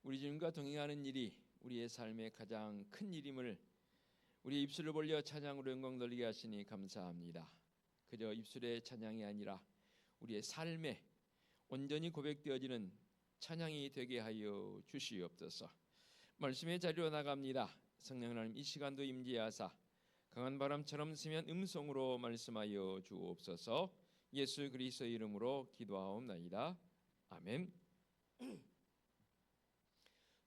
우리 주님과 동행하는 일이 우리의 삶의 가장 큰 일임을 우리 입술을 벌려 찬양으로 영광 돌리게 하시니 감사합니다. 그저 입술의 찬양이 아니라 우리의 삶에 온전히 고백되어지는 찬양이 되게 하여 주시옵소서. 말씀의 자리로 나갑니다. 성령 하나님, 이 시간도 임재하사 강한 바람처럼 스면 음성으로 말씀하여 주옵소서. 예수 그리스도의 이름으로 기도하옵나이다. 아멘.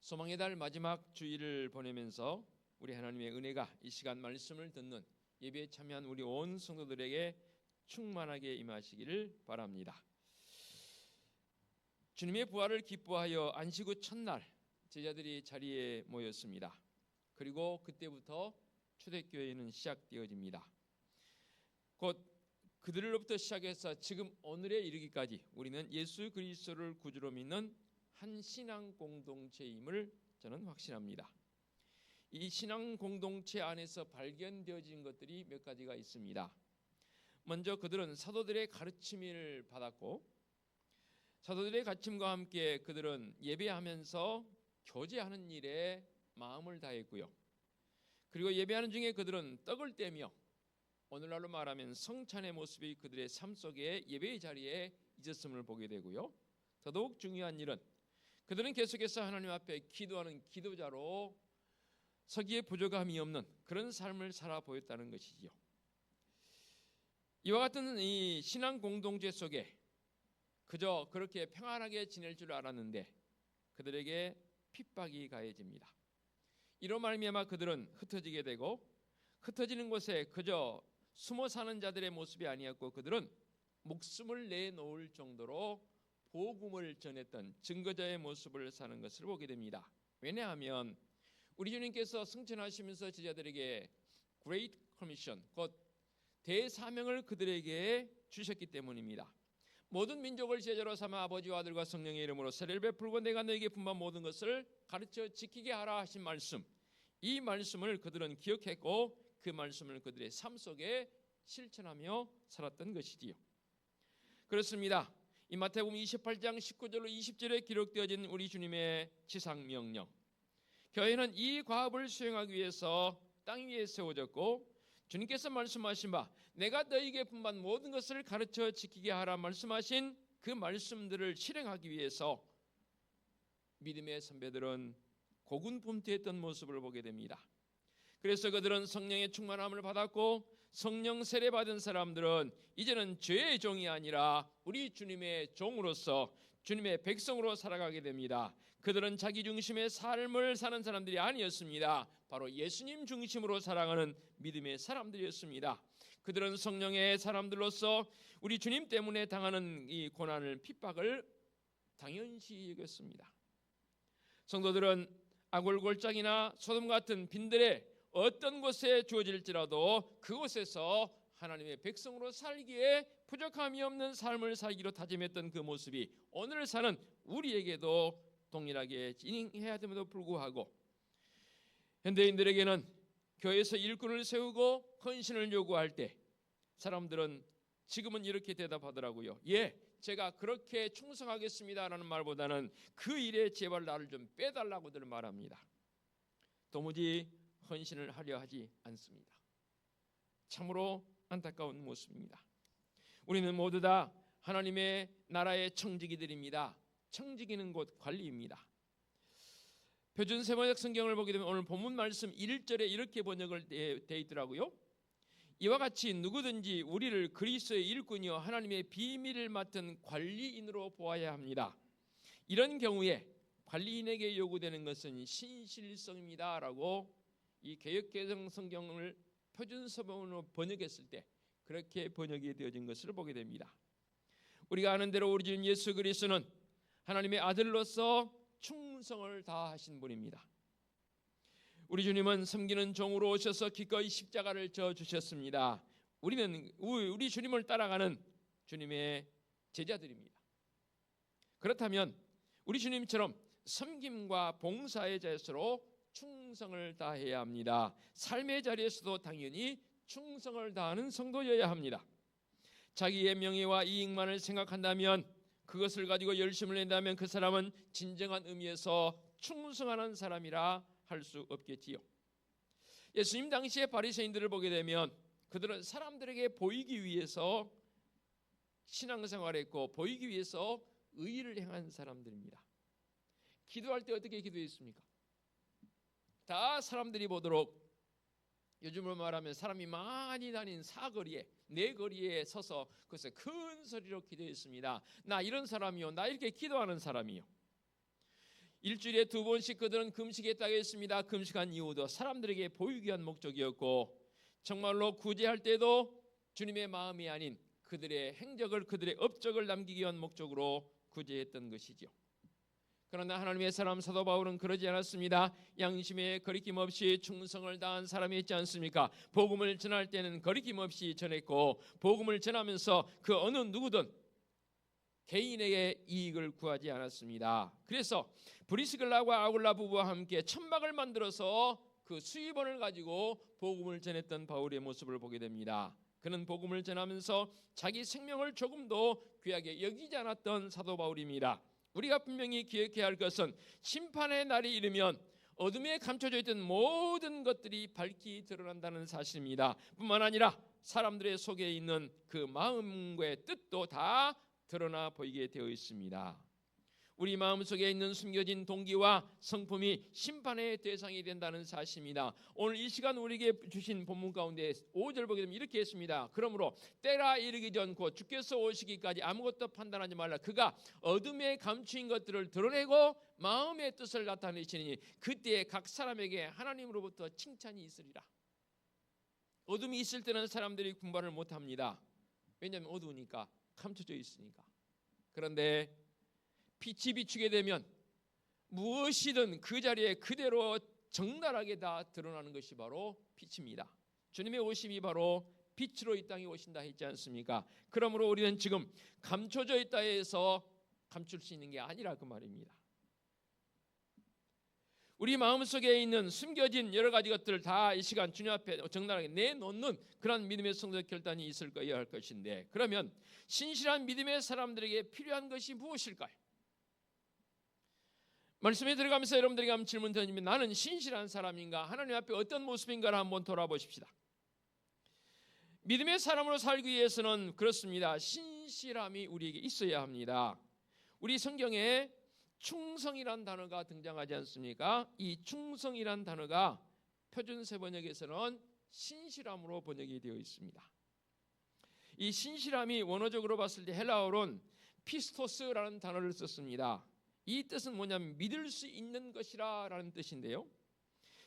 소망의 달 마지막 주일을 보내면서 우리 하나님의 은혜가 이 시간 말씀을 듣는 예배에 참여한 우리 온 성도들에게 충만하게 임하시기를 바랍니다. 주님의 부활을 기뻐하여 안식 후 첫날 제자들이 자리에 모였습니다. 그리고 그때부터 초대교회는 시작되어집니다. 곧 그들로부터 시작해서 지금 오늘에 이르기까지 우리는 예수 그리스도를 구주로 믿는 한 신앙 공동체임을 저는 확신합니다. 이 신앙 공동체 안에서 발견되어진 것들이 몇 가지가 있습니다. 먼저 그들은 사도들의 가르침을 받았고, 사도들의 가르침과 함께 그들은 예배하면서 교제하는 일에 마음을 다했고요. 그리고 예배하는 중에 그들은 떡을 떼며, 오늘날로 말하면 성찬의 모습이 그들의 삶 속에 예배의 자리에 있었음을 보게 되고요. 더더욱 중요한 일은 그들은 계속해서 하나님 앞에 기도하는 기도자로 서기에 부족함이 없는 그런 삶을 살아 보였다는 것이지요. 이와 같은 이 신앙 공동체 속에 그저 그렇게 평안하게 지낼 줄 알았는데 그들에게 핍박이 가해집니다. 이로 말미암아 그들은 흩어지게 되고, 흩어지는 곳에 그저 숨어 사는 자들의 모습이 아니었고 그들은 목숨을 내놓을 정도로 복음을 전했던 증거자의 모습을 사는 것을 보게 됩니다. 왜냐하면 우리 주님께서 승천하시면서 제자들에게 Great Commission, 곧 대사명을 그들에게 주셨기 때문입니다. 모든 민족을 제자로 삼아 아버지와 아들과 성령의 이름으로 세례를 베풀고 내가 너에게 분부한 모든 것을 가르쳐 지키게 하라 하신 말씀, 이 말씀을 그들은 기억했고 그 말씀을 그들의 삶 속에 실천하며 살았던 것이지요. 그렇습니다. 이 마태복음 28장 19절로 20절에 기록되어진 우리 주님의 지상명령, 교회는 이 과업을 수행하기 위해서 땅 위에 세워졌고, 주님께서 말씀하신 바 내가 너희에게 분부한 모든 것을 가르쳐 지키게 하라 말씀하신 그 말씀들을 실행하기 위해서 믿음의 선배들은 고군분투했던 모습을 보게 됩니다. 그래서 그들은 성령의 충만함을 받았고, 성령 세례 받은 사람들은 이제는 죄의 종이 아니라 우리 주님의 종으로서 주님의 백성으로 살아가게 됩니다. 그들은 자기 중심의 삶을 사는 사람들이 아니었습니다. 바로 예수님 중심으로 살아가는 믿음의 사람들이었습니다. 그들은 성령의 사람들로서 우리 주님 때문에 당하는 이 고난을, 핍박을 당연시 여겼습니다. 성도들은 아골골장이나 소돔 같은 빈들에 어떤 곳에 주어질지라도 그곳에서 하나님의 백성으로 살기에 부족함이 없는 삶을 살기로 다짐했던 그 모습이 오늘 사는 우리에게도 동일하게 진행해야 됨에도 불구하고, 현대인들에게는 교회에서 일꾼을 세우고 헌신을 요구할 때 사람들은 지금은 이렇게 대답하더라고요. 예, 제가 그렇게 충성하겠습니다라는 말보다는 그 일에 제발 나를 좀 빼달라고들 말합니다. 도무지 헌신을 하려 하지 않습니다. 참으로 안타까운 모습입니다. 우리는 모두 다 하나님의 나라의 청지기들입니다. 청지기는 곧 관리입니다. 표준 세번역 성경을 보게 되면 오늘 본문 말씀 1절에 이렇게 번역을 되어 있더라고요. 이와 같이 누구든지 우리를 그리스도의 일꾼이요 하나님의 비밀을 맡은 관리인으로 보아야 합니다. 이런 경우에 관리인에게 요구되는 것은 신실성입니다 라고 이 개역개정 성경을 표준서본으로 번역했을 때 그렇게 번역이 되어진 것을 보게 됩니다. 우리가 아는 대로 우리 주님 예수 그리스도는 하나님의 아들로서 충성을 다하신 분입니다. 우리 주님은 섬기는 종으로 오셔서 기꺼이 십자가를 져 주셨습니다. 우리는 우리 주님을 따라가는 주님의 제자들입니다. 그렇다면 우리 주님처럼 섬김과 봉사의 자세로 충성을 다해야 합니다. 삶의 자리에서도 당연히 충성을 다하는 성도여야 합니다. 자기의 명예와 이익만을 생각한다면 그것을 가지고 열심을 낸다면 그 사람은 진정한 의미에서 충성하는 사람이라 할 수 없겠지요. 예수님 당시의 바리새인들을 보게 되면 그들은 사람들에게 보이기 위해서 신앙생활했고 보이기 위해서 의를 행한 사람들입니다. 기도할 때 어떻게 기도했습니까? 다 사람들이 보도록, 요즘으로 말하면 사람이 많이 다닌 사거리에, 내 거리에 서서 그래서 큰 소리로 기도했습니다. 나 이런 사람이요, 나 이렇게 기도하는 사람이요. 일주일에 2번씩 그들은 금식했다고 했습니다. 금식한 이유도 사람들에게 보이기 위한 목적이었고, 정말로 구제할 때도 주님의 마음이 아닌 그들의 행적을, 그들의 업적을 남기기 위한 목적으로 구제했던 것이죠. 그러나 하나님의 사람 사도 바울은 그러지 않았습니다. 양심에 거리낌 없이 충성을 다한 사람이 있지 않습니까? 복음을 전할 때는 거리낌 없이 전했고, 복음을 전하면서 그 어느 누구든 개인에게 이익을 구하지 않았습니다. 그래서 브리스길라와 아굴라 부부와 함께 천막을 만들어서 그 수입원을 가지고 복음을 전했던 바울의 모습을 보게 됩니다. 그는 복음을 전하면서 자기 생명을 조금도 귀하게 여기지 않았던 사도 바울입니다. 우리가 분명히 기억해야 할 것은 심판의 날이 이르면 어둠에 감춰져 있던 모든 것들이 밝히 드러난다는 사실입니다. 뿐만 아니라 사람들의 속에 있는 그 마음과의 뜻도 다 드러나 보이게 되어 있습니다. 우리 마음속에 있는 숨겨진 동기와 성품이 심판의 대상이 된다는 사실입니다. 오늘 이 시간 우리에게 주신 본문 가운데 5절 보게 되면 이렇게 했습니다. 그러므로 때가 이르기 전 곧 주께서 오시기까지 아무것도 판단하지 말라. 그가 어둠에 감추인 것들을 드러내고 마음의 뜻을 나타내시니 그때에 각 사람에게 하나님으로부터 칭찬이 있으리라. 어둠이 있을 때는 사람들이 분별을 못합니다. 왜냐하면 어두우니까, 감춰져 있으니까. 그런데 빛이 비추게 되면 무엇이든 그 자리에 그대로 적나라하게 다 드러나는 것이 바로 빛입니다. 주님의 오심이 바로 빛으로 이 땅에 오신다 했지 않습니까? 그러므로 우리는 지금 감춰져 있다 해서 감출 수 있는 게 아니라 그 말입니다. 우리 마음속에 있는 숨겨진 여러 가지 것들을 다 이 시간 주님 앞에 적나라하게 내놓는 그런 믿음의 성도의 결단이 있을 거야 할 것인데, 그러면 신실한 믿음의 사람들에게 필요한 것이 무엇일까요? 말씀에 들어가면서 여러분들에게 한번 질문 던지면, 나는 신실한 사람인가? 하나님 앞에 어떤 모습인가를 한번 돌아보십시다. 믿음의 사람으로 살기 위해서는 그렇습니다. 신실함이 우리에게 있어야 합니다. 우리 성경에 충성이란 단어가 등장하지 않습니까? 이 충성이란 단어가 표준세 번역에서는 신실함으로 번역이 되어 있습니다. 이 신실함이 원어적으로 봤을 때 헬라어로는 피스토스라는 단어를 썼습니다. 이 뜻은 뭐냐면 믿을 수 있는 것이라 라는 뜻인데요,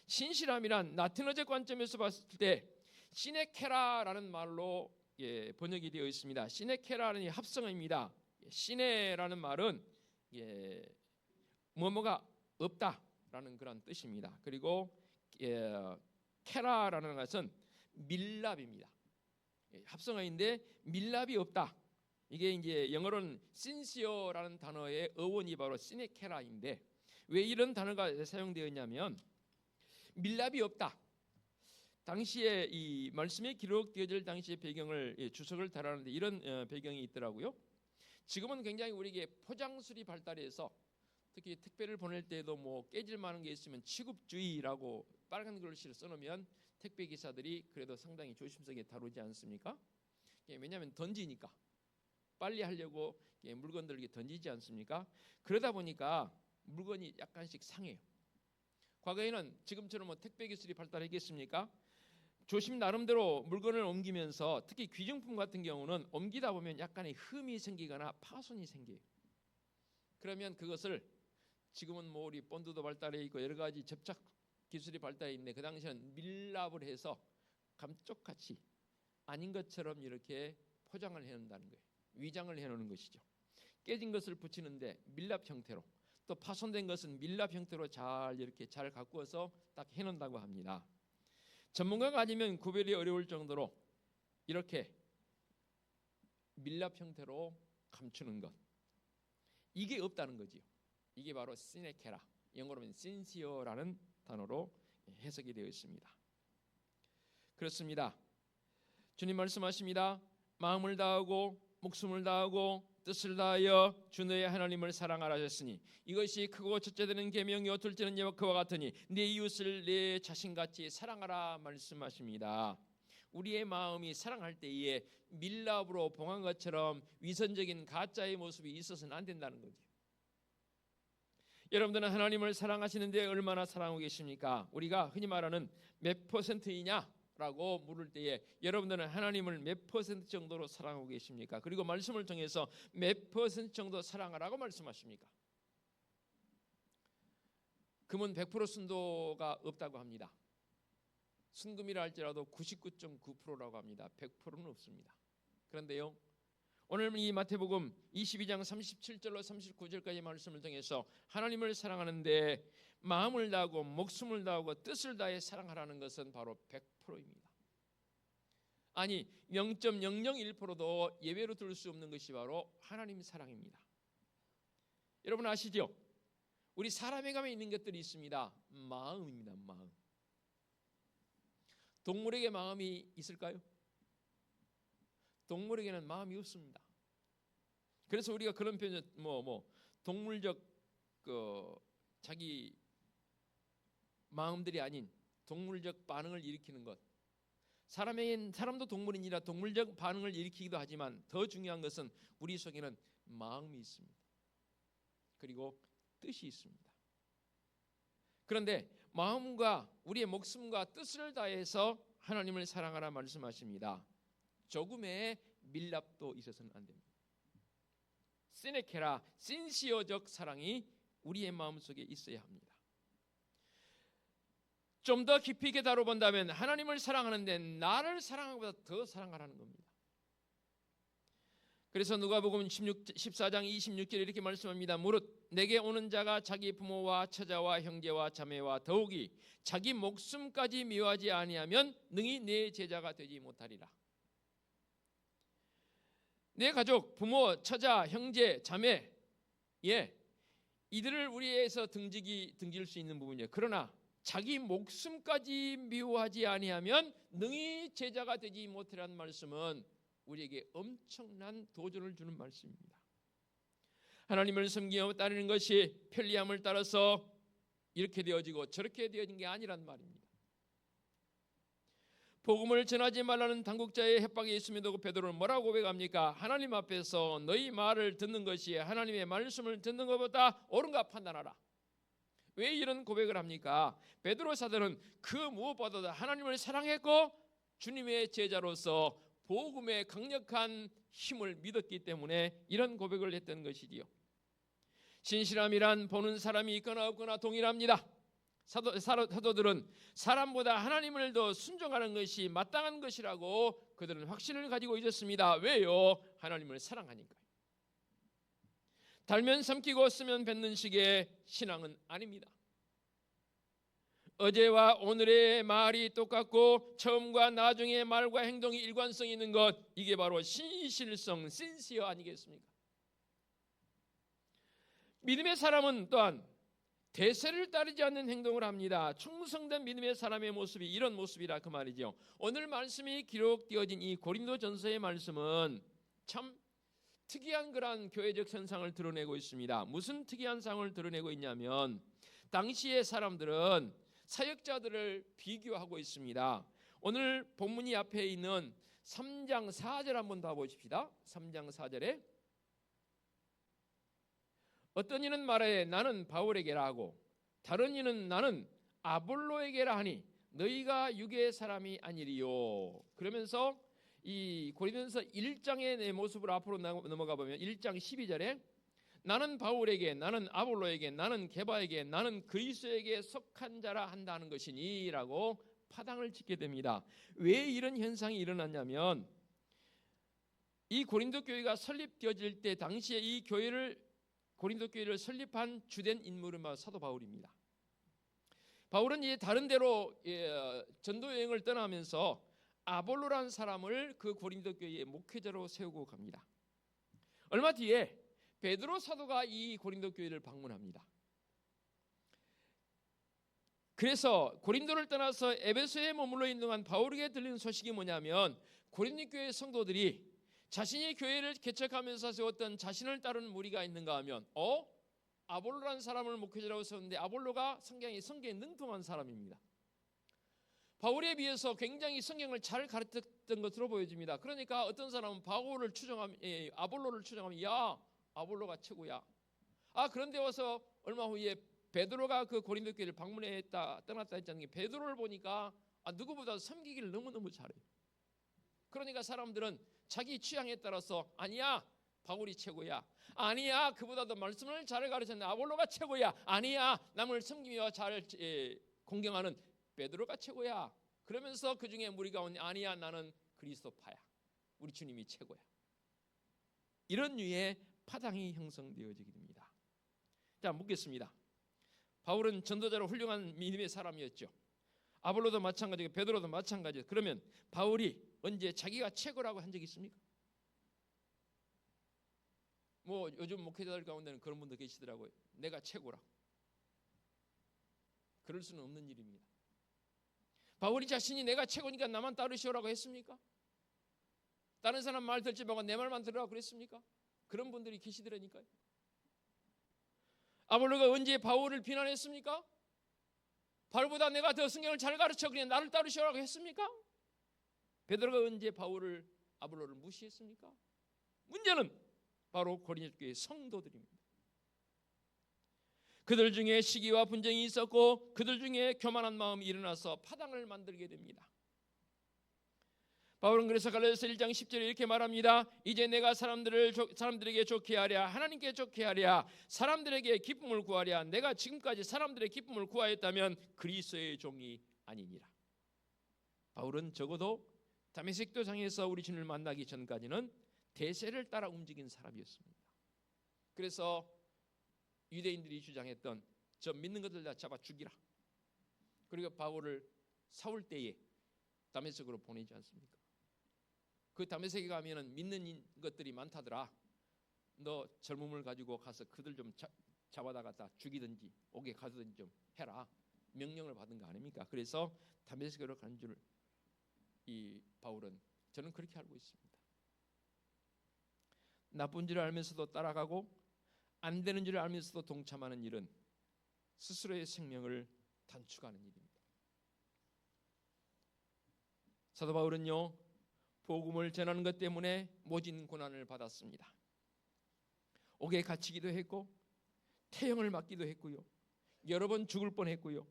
신실함이란 라틴어적 관점에서 봤을 때 시네케라라는 말로 번역이 되어 있습니다. 시네케라는 합성어입니다. 시네라는 말은 뭐뭐가 없다라는 그런 뜻입니다. 그리고 케라라는 것은 밀랍입니다. 합성어인데 밀랍이 없다. 이게 이제 영어로는 신시어라는 단어의 어원이 바로 시네케라인데, 왜 이런 단어가 사용되어 있냐면 밀랍이 없다. 당시에 이 말씀에 기록되어질 당시의 배경을 주석을 달았는데 이런 배경이 있더라고요. 지금은 굉장히 우리에게 포장술이 발달해서 특히 택배를 보낼 때도 뭐 깨질 만한 게 있으면 취급주의라고 빨간 글씨를 써놓으면 택배 기사들이 그래도 상당히 조심스럽게 다루지 않습니까? 왜냐하면 던지니까 빨리 하려고 물건들을 이렇게 던지지 않습니까? 그러다 보니까 물건이 약간씩 상해요. 과거에는 지금처럼 뭐 택배 기술이 발달했겠습니까? 조심 나름대로 물건을 옮기면서 특히 귀중품 같은 경우는 옮기다 보면 약간의 흠이 생기거나 파손이 생겨요. 그러면 그것을 지금은 뭐 우리 본드도 발달해 있고 여러 가지 접착 기술이 발달해 있는데, 그 당시에는 밀랍을 해서 감쪽같이 아닌 것처럼 이렇게 포장을 해놓는다는 거예요. 위장을 해놓는 것이죠. 깨진 것을 붙이는데 밀랍 형태로, 또 파손된 것은 밀랍 형태로 잘 이렇게 잘 가꾸어서 딱 해놓는다고 합니다. 전문가가 아니면 구별이 어려울 정도로 이렇게 밀랍 형태로 감추는 것, 이게 없다는 거지요. 이게 바로 시네케라, 영어로는 신시어라는 단어로 해석이 되어 있습니다. 그렇습니다. 주님 말씀하십니다. 마음을 다하고 목숨을 다하고 뜻을 다하여 주 너의 하나님을 사랑하라 하셨으니 이것이 크고 첫째 되는 계명이요 둘째는 그와 같으니 네 이웃을 내 자신같이 사랑하라 말씀하십니다. 우리의 마음이 사랑할 때에 밀랍으로 봉한 것처럼 위선적인 가짜의 모습이 있어서는 안 된다는 거죠. 여러분들은 하나님을 사랑하시는데 얼마나 사랑하고 계십니까? 우리가 흔히 말하는 몇 퍼센트이냐? 라고 물을 때에 여러분들은 하나님을 몇 퍼센트 정도로 사랑하고 계십니까? 그리고 말씀을 통해서 몇 퍼센트 정도 사랑하라고 말씀하십니까? 금은 100% 순도가 없다고 합니다. 순금이라 할지라도 99.9%라고 합니다. 100%는 없습니다. 그런데요, 오늘 이 마태복음 22장 37절로 39절까지 말씀을 통해서 하나님을 사랑하는데 마음을 다하고 목숨을 다하고 뜻을 다해 사랑하라는 것은 바로 100%입니다. 아니 0.001%도 예외로 둘 수 없는 것이 바로 하나님 사랑입니다. 여러분 아시죠? 우리 사람에 가면 있는 것들이 있습니다. 마음입니다. 마음. 동물에게 마음이 있을까요? 동물에게는 마음이 없습니다. 그래서 우리가 그런 표현 동물적 자기 마음들이 아닌 동물적 반응을 일으키는 것. 사람도 동물이니라 동물적 반응을 일으키기도 하지만 더 중요한 것은 우리 속에는 마음이 있습니다. 그리고 뜻이 있습니다. 그런데 마음과 우리의 목숨과 뜻을 다해서 하나님을 사랑하라 말씀하십니다. 조금의 밀랍도 있어서는 안 됩니다. 시네케라, 신시어적 사랑이 우리의 마음속에 있어야 합니다. 좀 더 깊이 있게 다뤄본다면 하나님을 사랑하는데 나를 사랑하는 것보다 더 사랑하라는 겁니다. 그래서 누가복음 14장 26절에 이렇게 말씀합니다. 무릇 내게 오는 자가 자기 부모와 처자와 형제와 자매와 더욱이 자기 목숨까지 미워하지 아니하면 능히 내 제자가 되지 못하리라. 내 가족, 부모, 처자, 형제, 자매, 이들을 우리에서 등질 수 있는 부분이에요. 그러나 자기 목숨까지 미워하지 아니하면 능히 제자가 되지 못하리라는 말씀은 우리에게 엄청난 도전을 주는 말씀입니다. 하나님을 섬기며 따르는 것이 편리함을 따라서 이렇게 되어지고 저렇게 되어진 게 아니란 말입니다. 복음을 전하지 말라는 당국자의 협박이 있음에도 베드로는 뭐라고 고백합니까? 하나님 앞에서 너희 말을 듣는 것이 하나님의 말씀을 듣는 것보다 옳은가 판단하라. 왜 이런 고백을 합니까? 베드로 사도는 그 무엇보다도 하나님을 사랑했고 주님의 제자로서 복음의 강력한 힘을 믿었기 때문에 이런 고백을 했던 것이지요. 신실함이란 보는 사람이 있거나 없거나 동일합니다. 사도들은 사람보다 하나님을 더 순종하는 것이 마땅한 것이라고 그들은 확신을 가지고 있었습니다. 왜요? 하나님을 사랑하니까요. 달면 삼키고 쓰면 뱉는 식의 신앙은 아닙니다. 어제와 오늘의 말이 똑같고 처음과 나중의 말과 행동이 일관성 있는 것, 이게 바로 신실성, 신시어 아니겠습니까? 믿음의 사람은 또한 대세를 따르지 않는 행동을 합니다. 충성된 믿음의 사람의 모습이 이런 모습이라 그 말이죠. 오늘 말씀이 기록되어진 이 고린도전서의 말씀은 참 특이한 그러한 교회적 현상을 드러내고 있습니다. 무슨 특이한 상을 드러내고 있냐면 당시의 사람들은 사역자들을 비교하고 있습니다. 오늘 본문이 앞에 있는 3장 4절 한번 더 보십시다. 3장 4절에 어떤 이는 말하되 나는 바울에게라 하고 다른 이는 나는 아볼로에게라 하니 너희가 육의 사람이 아니리요. 그러면서 이 고린도전서 1장의 내 모습을 앞으로 넘어가 보면 1장 12절에 나는 바울에게, 나는 아볼로에게, 나는 게바에게, 나는 그리스도에게 속한 자라 한다는 것이니 라고 파당을 짓게 됩니다. 왜 이런 현상이 일어났냐면 이 고린도 교회가 설립되어질 때 당시에 이 고린도 교회를 설립한 주된 인물은 사도 바울입니다. 바울은 이제 다른 데로 전도 여행을 떠나면서 아볼로라는 사람을 그 고린도 교회의 목회자로 세우고 갑니다. 얼마 뒤에 베드로 사도가 이 고린도 교회를 방문합니다. 그래서 고린도를 떠나서 에베소에 머물러 있는 동안 바울에게 들리는 소식이 뭐냐면 고린도 교회 성도들이 자신이 교회를 개척하면서 세웠던 자신을 따르는 무리가 있는가 하면 아볼로라는 사람을 목회자라고 세웠는데 아볼로가 성경에 능통한 사람입니다. 바울에 비해서 굉장히 성경을 잘 가르쳤던 것으로 보여집니다. 그러니까 어떤 사람은 아볼로를 추정하면 야, 아볼로가 최고야. 그런데 와서 얼마 후에 베드로가 그 고린도 교회를 떠났다 했잖아요. 베드로를 보니까 누구보다 섬기기를 너무너무 잘해요. 그러니까 사람들은 자기 취향에 따라서 아니야, 바울이 최고야. 아니야, 그보다도 말씀을 잘 가르쳤는데 아볼로가 최고야. 아니야, 남을 섬기며 잘 공경하는 베드로가 최고야. 그러면서 그 중에 무리 가운데 아니야, 나는 그리스도파야. 우리 주님이 최고야. 이런 류의 파당이 형성되어지게 됩니다. 자, 묻겠습니다. 바울은 전도자로 훌륭한 믿음의 사람이었죠. 아볼로도 마찬가지고 베드로도 마찬가지예요. 그러면 바울이 언제 자기가 최고라고 한 적이 있습니까? 요즘 목회자들 가운데는 그런 분도 계시더라고요. 내가 최고라. 그럴 수는 없는 일입니다. 바울이 자신이 내가 최고니까 나만 따르시오라고 했습니까? 다른 사람 말 듣지 말고 내 말만 들으라고 그랬습니까? 그런 분들이 계시더라니까요. 아볼로가 언제 바울을 비난했습니까? 바울보다 내가 더 성경을 잘 가르쳐 그냥 나를 따르시오라고 했습니까? 베드로가 언제 아볼로를 무시했습니까? 문제는 바로 고린도 교회 성도들입니다. 그들 중에 시기와 분쟁이 있었고 그들 중에 교만한 마음이 일어나서 파당을 만들게 됩니다. 바울은 그래서 갈라디아서 1장 10절에 이렇게 말합니다. 이제 내가 사람들에게 좋게 하랴 하나님께 좋게 하랴 사람들에게 기쁨을 구하랴 내가 지금까지 사람들의 기쁨을 구하였다면 그리스도의 종이 아니니라. 바울은 적어도 다메섹 도상에서 우리 주님을 만나기 전까지는 대세를 따라 움직인 사람이었습니다. 그래서 유대인들이 주장했던 저 믿는 것들 다 잡아 죽이라. 그리고 바울을 사울 때에 다메섹으로 보내지 않습니까? 그 다메섹에 가면은 믿는 것들이 많다더라. 너 젊음을 가지고 가서 그들 좀 잡아다가 죽이든지 옥에 가두든지 좀 해라. 명령을 받은 거 아닙니까? 그래서 다메섹으로 간 줄 이 바울은 저는 그렇게 알고 있습니다. 나쁜 줄 알면서도 따라가고 안 되는 줄 알면서도 동참하는 일은 스스로의 생명을 단축하는 일입니다. 사도 바울은요 복음을 전하는 것 때문에 모진 고난을 받았습니다. 옥에 갇히기도 했고 태형을 맞기도 했고요. 여러 번 죽을 뻔했고요.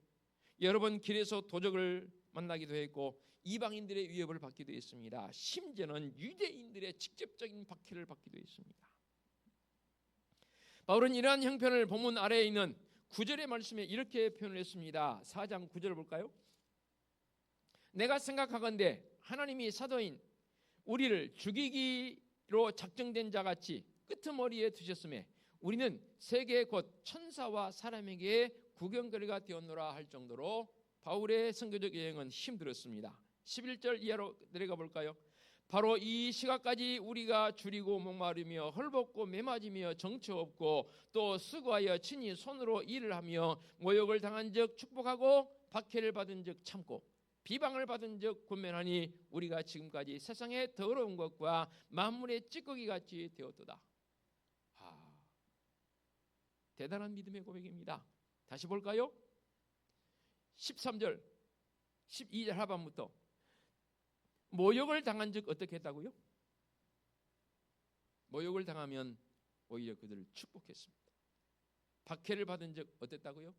여러 번 길에서 도적을 만나기도 했고 이방인들의 위협을 받기도 했습니다. 심지어는 유대인들의 직접적인 박해를 받기도 했습니다. 바울은 이러한 형편을 본문 아래에 있는 9절의 말씀에 이렇게 표현을 했습니다. 4장 9절을 볼까요? 내가 생각하건대 하나님이 사도인 우리를 죽이기로 작정된 자같이 끄트머리에 두셨음에 우리는 세계 곧 천사와 사람에게 구경거리가 되었노라 할 정도로 바울의 선교적 여행은 힘들었습니다. 11절 이하로 내려가 볼까요? 바로 이 시각까지 우리가 줄이고 목마르며 헐벗고 매맞으며 정처 없고 또 수고하여 친히 손으로 일을 하며 모욕을 당한 적 축복하고 박해를 받은 적 참고 비방을 받은 적 권면하니 우리가 지금까지 세상의 더러운 것과 만물의 찌꺼기 같이 되었도다. 대단한 믿음의 고백입니다. 다시 볼까요? 13절 12절 하반부터 모욕을 당한 적 어떻게 했다고요? 모욕을 당하면 오히려 그들을 축복했습니다. 박해를 받은 적 어땠다고요?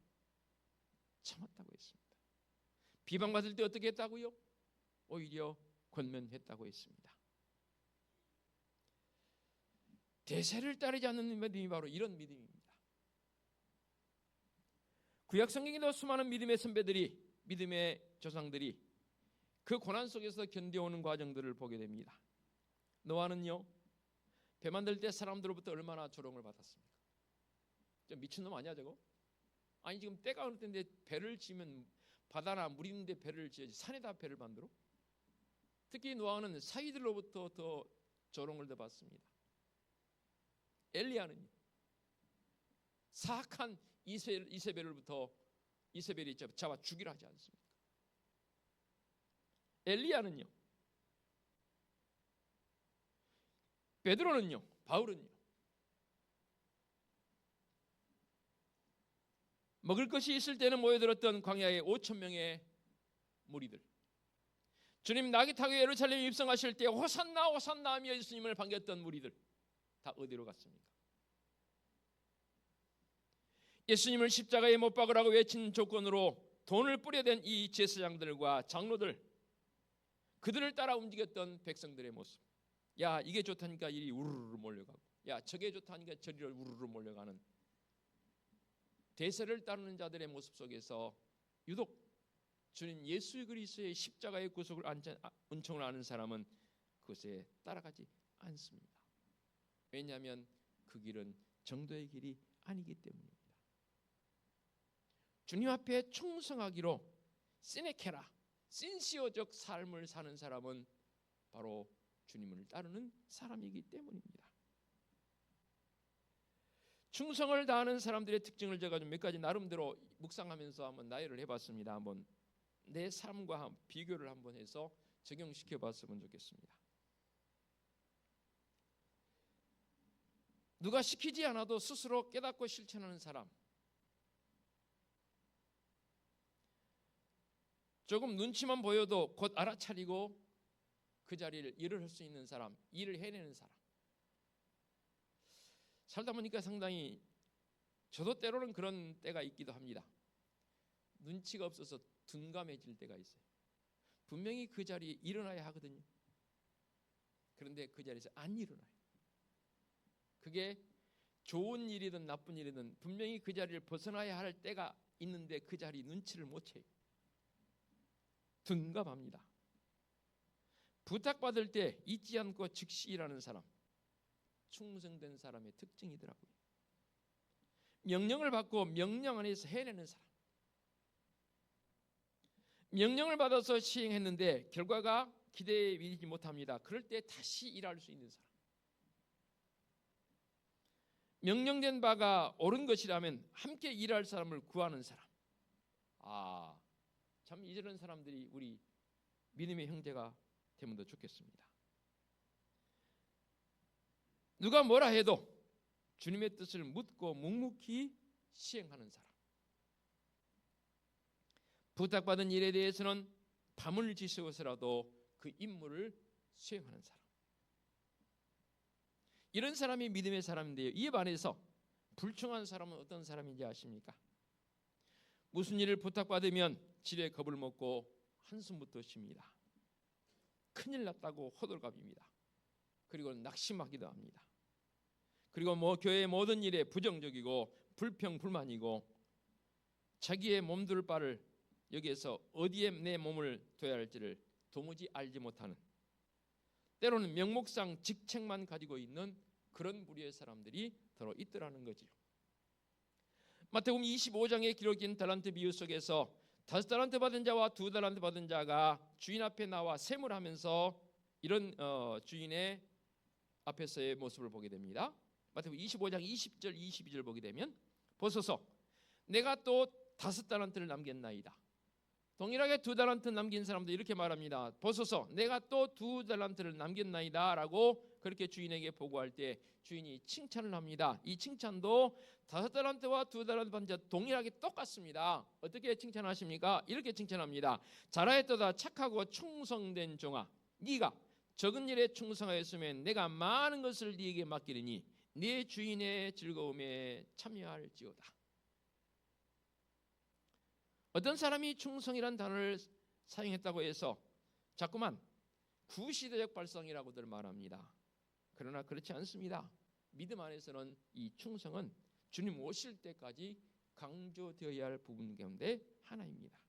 참았다고 했습니다. 비방받을 때 어떻게 했다고요? 오히려 권면했다고 했습니다. 대세를 따르지 않는 믿음이 바로 이런 믿음입니다. 구약 성경에도 수많은 믿음의 선배들이 믿음의 조상들이 그 고난 속에서 견뎌오는 과정들을 보게 됩니다. 노아는요 배 만들 때 사람들로부터 얼마나 조롱을 받았습니까? 좀 미친놈 아니야 저거? 아니 지금 때가 어느 때인데 배를 지으면 바다나 물 있는데 배를 지어야지 산에다 배를 만들어? 특히 노아는 사위들로부터 더 조롱을 더 받습니다. 엘리야는요 사악한 이세벨이 잡아 죽이려 하지 않습니까? 엘리야는요 베드로는요, 바울은요, 먹을 것이 있을 때는 모여들었던 광야의 5천 명의 무리들, 주님 나귀 타고 예루살렘에 입성하실 때 호산나 호산나 하며 예수님을 반겼던 무리들 다 어디로 갔습니까? 예수님을 십자가에 못 박으라고 외친 조건으로 돈을 뿌려댄 이 제사장들과 장로들, 그들을 따라 움직였던 백성들의 모습. 야, 이게 좋다니까 이리 우르르 몰려가고, 야, 저게 좋다니까 저리로 우르르 몰려가는 대세를 따르는 자들의 모습 속에서 유독 주님 예수 그리스도의 십자가의 구속을 은총을 아는 사람은 그것에 따라가지 않습니다. 왜냐하면 그 길은 정도의 길이 아니기 때문입니다. 주님 앞에 충성하기로 시네케라, 신시어적 삶을 사는 사람은 바로 주님을 따르는 사람이기 때문입니다. 충성을 다하는 사람들의 특징을 제가 좀 몇 가지 나름대로 묵상하면서 한번 나열을 해봤습니다. 한번 내 삶과 비교를 한번 해서 적용시켜 봤으면 좋겠습니다. 누가 시키지 않아도 스스로 깨닫고 실천하는 사람, 조금 눈치만 보여도 곧 알아차리고 그 자리를 일을 할 수 있는 사람, 일을 해내는 사람. 살다 보니까 상당히 저도 때로는 그런 때가 있기도 합니다. 눈치가 없어서 둔감해질 때가 있어요. 분명히 그 자리에 일어나야 하거든요. 그런데 그 자리에서 안 일어나요. 그게 좋은 일이든 나쁜 일이든 분명히 그 자리를 벗어나야 할 때가 있는데 그 자리 눈치를 못 채요. 둔감합니다. 부탁받을 때 잊지 않고 즉시 일하는 사람, 충성된 사람의 특징이더라고요. 명령을 받고 명령 안에서 해내는 사람, 명령을 받아서 시행했는데 결과가 기대에 미치지 못합니다. 그럴 때 다시 일할 수 있는 사람, 명령된 바가 옳은 것이라면 함께 일할 사람을 구하는 사람. 참 이런 사람들이 우리 믿음의 형제가 되면 더 좋겠습니다. 누가 뭐라 해도 주님의 뜻을 묻고 묵묵히 시행하는 사람. 부탁받은 일에 대해서는 밤을 지새워서라도 그 임무를 수행하는 사람. 이런 사람이 믿음의 사람인데요, 이에 반해서 불충한 사람은 어떤 사람인지 아십니까? 무슨 일을 부탁받으면 지레 겁을 먹고 한숨부터 쉽니다. 큰일 났다고 호들갑입니다. 그리고 낙심하기도 합니다. 그리고 교회의 모든 일에 부정적이고 불평불만이고 자기의 몸둘 바를 여기에서 어디에 내 몸을 둬야 할지를 도무지 알지 못하는, 때로는 명목상 직책만 가지고 있는 그런 부류의 사람들이 더러 있더라는 거지요. 마태복음 25장에 기록된 달란트 비유 속에서 5달란트 받은 자와 2달란트 받은 자가 주인 앞에 나와 세무하면서 이런 주인의 앞에서의 모습을 보게 됩니다. 마태복음 25장 20절 22절 보게 되면, 보소서 내가 또 5달란트를 남겼나이다. 동일하게 2달란트 남긴 사람도 이렇게 말합니다. 보소서 내가 또 2달란트를 남겼나이다 라고 그렇게 주인에게 보고할 때 주인이 칭찬을 합니다. 이 칭찬도 5달란트와 2달란트 받은 자 동일하게 똑같습니다. 어떻게 칭찬하십니까? 이렇게 칭찬합니다. 잘하였도다 착하고 충성된 종아, 네가 적은 일에 충성하였으면 내가 많은 것을 네게 맡기리니 네 주인의 즐거움에 참여할지어다. 어떤 사람이 충성이란 단어를 사용했다고 해서 자꾸만 구시대적 발성이라고들 말합니다. 그러나 그렇지 않습니다. 믿음 안에서는 이 충성은 주님 오실 때까지 강조되어야 할 부분 가운데 하나입니다.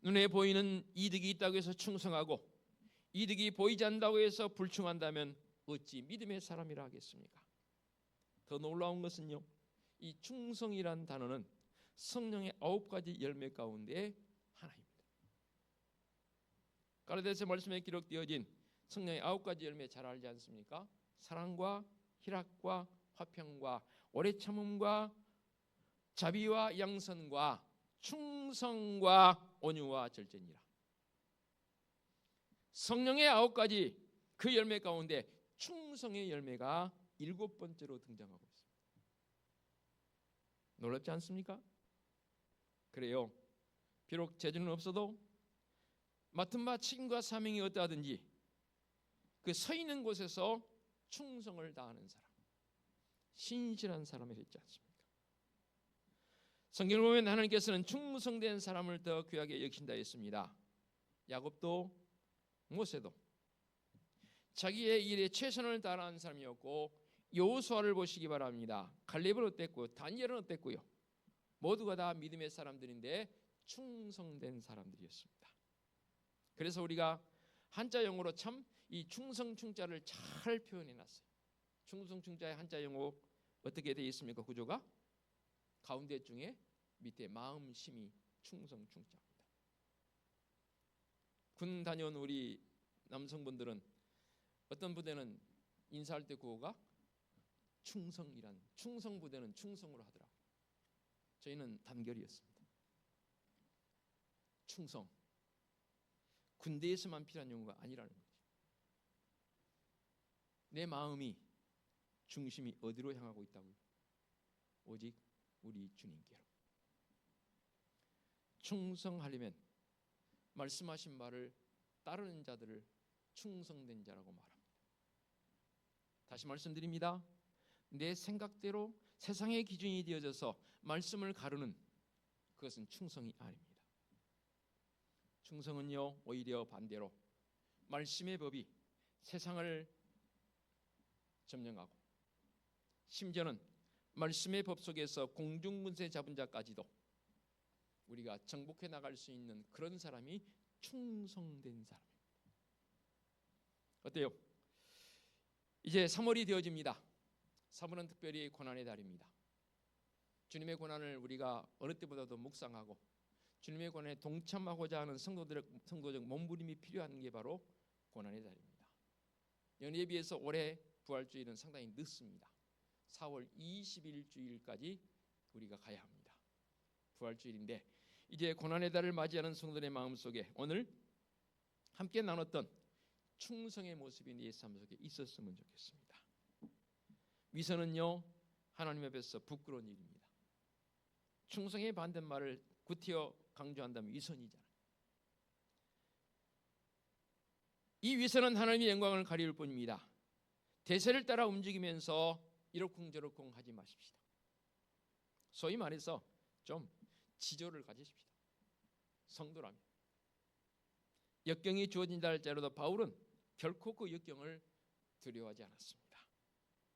눈에 보이는 이득이 있다고 해서 충성하고 이득이 보이지 않는다고 해서 불충한다면 어찌 믿음의 사람이라 하겠습니까? 더 놀라운 것은요, 이 충성이란 단어는 성령의 9가지 열매 가운데 하나입니다. 가라데아서 말씀에 기록되어진 성령의 9가지 열매 잘 알지 않습니까? 사랑과 희락과 화평과 오래 참음과 자비와 양선과 충성과 온유와 절제니라. 성령의 9가지 그 열매 가운데 충성의 열매가 7번째로 등장하고 있습니다. 놀랍지 않습니까? 그래요. 비록 재주는 없어도 맡은 바 책임과 사명이 어떠하든지 그 서 있는 곳에서 충성을 다하는 사람, 신실한 사람이 되지 않습니까? 성경을 보면 하나님께서는 충성된 사람을 더 귀하게 여기신다 했습니다. 야곱도 모세도 자기의 일에 최선을 다하는 사람이었고, 여호수아를 보시기 바랍니다. 갈렙은 어땠고 다니엘은 어땠고요. 모두가 다 믿음의 사람들인데 충성된 사람들이었습니다. 그래서 우리가 한자 영어로 참 이 충성 충자를 잘 표현해 놨어요. 충성 충자의 한자 영어 어떻게 되어 있습니까? 구조가 가운데 중에 밑에 마음 심이 충성 충자입니다. 군 다녀온 우리 남성분들은 어떤 부대는 인사할 때 구호가 충성이란, 충성 부대는 충성으로 하더라고요. 저희는 단결이었습니다. 충성, 군대에서만 필요한 용어가 아니라는 거죠. 내 마음이 중심이 어디로 향하고 있다고요? 오직 우리 주님께로. 충성하려면 말씀하신 말을 따르는 자들을 충성된 자라고 말합니다. 다시 말씀드립니다. 내 생각대로 세상의 기준이 되어져서 말씀을 가르는 그것은 충성이 아닙니다. 충성은요, 오히려 반대로 말씀의 법이 세상을 점령하고, 심지어는 말씀의 법 속에서 공중문세 잡은 자까지도 우리가 정복해 나갈 수 있는 그런 사람이 충성된 사람입니다. 어때요? 이제 3월이 되어집니다. 3월은 특별히 고난의 달입니다. 주님의 고난을 우리가 어느 때보다도 묵상하고 주님의 고난에 동참하고자 하는 성도적 몸부림이 필요한 게 바로 고난의 달입니다. 연희에 비해서 올해 부활주일은 상당히 늦습니다. 4월 20일주일까지 우리가 가야 합니다. 부활주일인데 이제 고난의 달을 맞이하는 성도들의 마음속에 오늘 함께 나눴던 충성의 모습이 네 삶 속에 있었으면 좋겠습니다. 위선은요, 하나님 앞에서 부끄러운 일입니다. 충성의 반대말을 구태여 강조한다면 위선이잖아요. 이 위선은 하나님의 영광을 가리울 뿐입니다. 대세를 따라 움직이면서 이러쿵저러쿵 하지 마십시다. 소위 말해서 좀 지조를 가지십시다. 성도라면. 역경이 주어진다 할지라도 바울은 결코 그 역경을 두려워하지 않았습니다.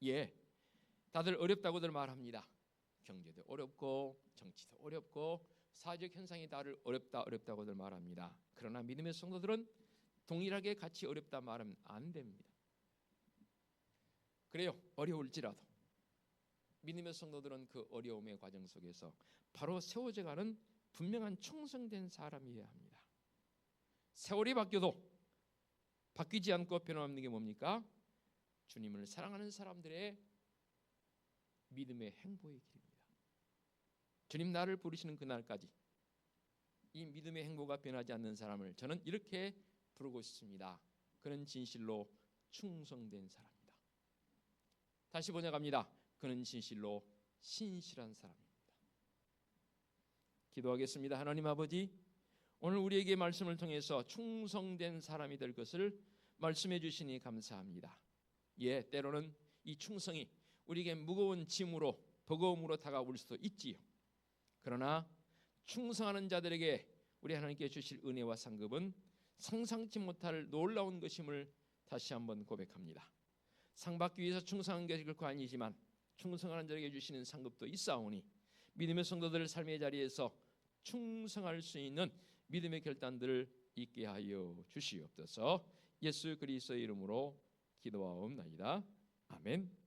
예, 다들 어렵다고들 말합니다. 경제도 어렵고 정치도 어렵고 사회적 현상이 다들 어렵다고들 말합니다. 그러나 믿음의 성도들은 동일하게 같이 어렵다 말하면 안 됩니다. 그래요, 어려울지라도 믿음의 성도들은 그 어려움의 과정 속에서 바로 세워져가는 분명한 충성된 사람이어야 합니다. 세월이 바뀌어도 바뀌지 않고 변함없는 게 뭡니까? 주님을 사랑하는 사람들의 믿음의 행보의 길입니다. 주님 나를 부르시는 그날까지 이 믿음의 행보가 변하지 않는 사람을 저는 이렇게 부르고 싶습니다. 그는 진실로 충성된 사람입니다. 다시 번역합니다. 그는 진실로 신실한 사람입니다. 기도하겠습니다. 하나님 아버지, 오늘 우리에게 말씀을 통해서 충성된 사람이 될 것을 말씀해 주시니 감사합니다. 예, 때로는 이 충성이 우리에게 무거운 짐으로 버거움으로 다가올 수도 있지요. 그러나 충성하는 자들에게 우리 하나님께 주실 은혜와 상급은 상상치 못할 놀라운 것임을 다시 한번 고백합니다. 상 받기 위해서 충성한 것이 결코 아니지만 충성하는 자에게 주시는 상급도 있사오니 믿음의 성도들 삶의 자리에서 충성할 수 있는 믿음의 결단들을 있게 하여 주시옵소서. 예수 그리스도의 이름으로 기도하옵나이다. 아멘.